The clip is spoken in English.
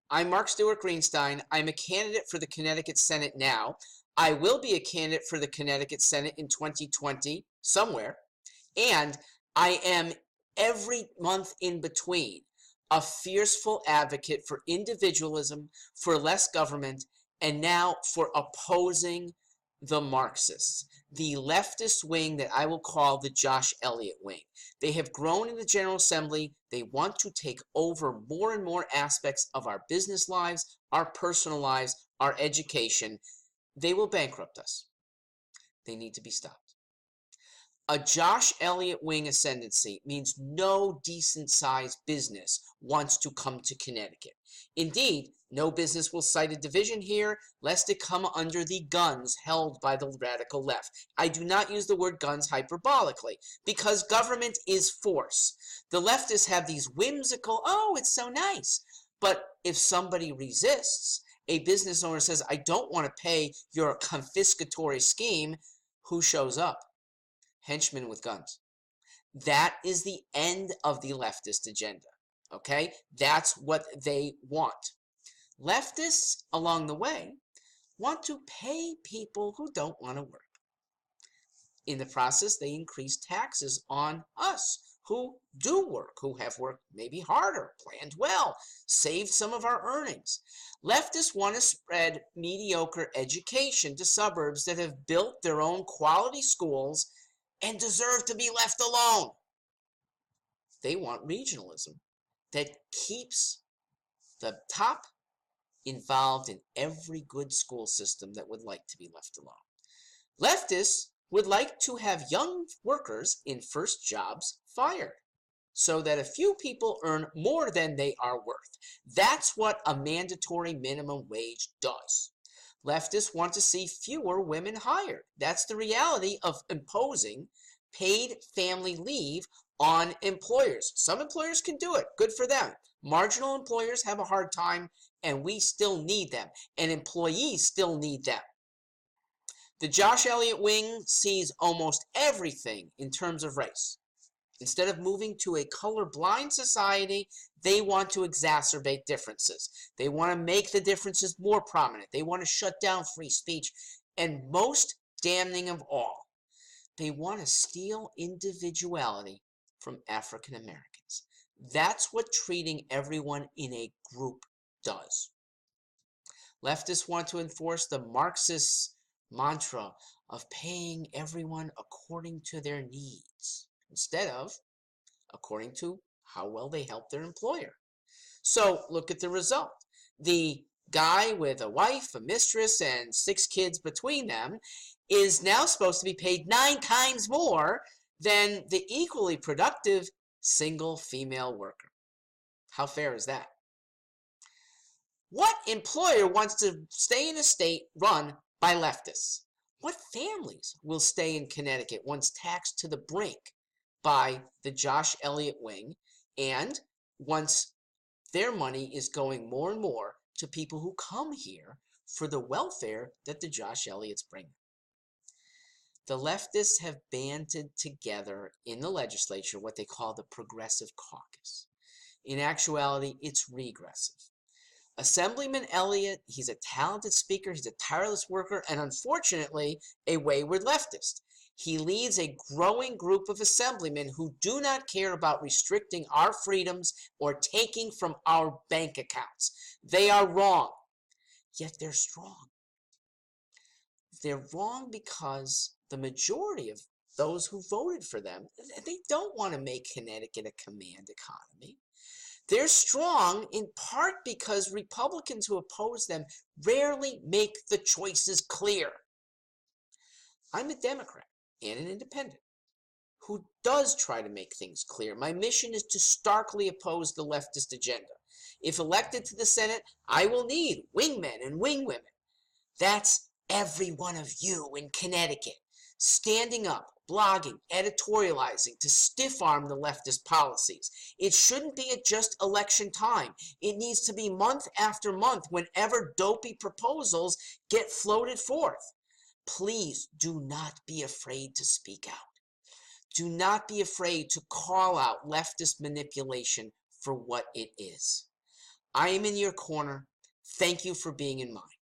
I'm Mark Stewart Greenstein. I'm a candidate for the Connecticut Senate now. I will be a candidate for the Connecticut Senate in 2020 somewhere. And I am every month in between a fierceful advocate for individualism, for less government, and now for opposing the Marxists, the leftist wing that I will call the Josh Elliott wing. They have grown in the General Assembly. They want to take over more and more aspects of our business lives, our personal lives, our education. They will bankrupt us. They need to be stopped. A Josh Elliott wing ascendancy means no decent-sized business wants to come to Connecticut. Indeed, no business will cite a division here, lest it come under the guns held by the radical left. I do not use the word guns hyperbolically, because government is force. The leftists have these whimsical, oh, it's so nice. But if somebody resists, a business owner says, I don't want to pay your confiscatory scheme, who shows up? Henchmen with guns. That is the end of the leftist agenda. Okay? That's what they want. Leftists, along the way, want to pay people who don't want to work. In the process, they increase taxes on us who do work, who have worked maybe harder, planned well, saved some of our earnings. Leftists want to spread mediocre education to suburbs that have built their own quality schools and deserve to be left alone. They want regionalism that keeps the top involved in every good school system that would like to be left alone. Leftists would like to have young workers in first jobs fired so that a few people earn more than they are worth. That's what a mandatory minimum wage does. Leftists want to see fewer women hired. That's the reality of imposing paid family leave on employers. Some employers can do it. Good for them. Marginal employers have a hard time, and we still need them, and employees still need them. The Josh Elliott wing sees almost everything in terms of race. Instead of moving to a colorblind society, they want to exacerbate differences. They want to make the differences more prominent. They want to shut down free speech. And most damning of all, they want to steal individuality from African Americans. That's what treating everyone in a group does. Leftists want to enforce the Marxist mantra of paying everyone according to their needs, instead of according to how well they help their employer. So look at the result. The guy with a wife, a mistress, and 6 kids between them is now supposed to be paid 9 times more than the equally productive single female worker. How fair is that? What employer wants to stay in a state run by leftists? What families will stay in Connecticut once taxed to the brink by the Josh Elliott wing, and once their money is going more and more to people who come here for the welfare that the Josh Elliott's bring? The leftists have banded together in the legislature what they call the Progressive Caucus. In actuality, it's regressive. Assemblyman Elliott, he's a talented speaker, he's a tireless worker, and unfortunately, a wayward leftist. He leads a growing group of assemblymen who do not care about restricting our freedoms or taking from our bank accounts. They are wrong, yet they're strong. They're wrong because the majority of those who voted for them, they don't want to make Connecticut a command economy. They're strong in part because Republicans who oppose them rarely make the choices clear. I'm a Democrat and an independent who does try to make things clear. My mission is to starkly oppose the leftist agenda. If elected to the Senate, I will need wingmen and wingwomen. That's every one of you in Connecticut, standing up, blogging, editorializing to stiff-arm the leftist policies. It shouldn't be at just election time. It needs to be month after month whenever dopey proposals get floated forth. Please do not be afraid to speak out. Do not be afraid to call out leftist manipulation for what it is. I am in your corner. Thank you for being in mine.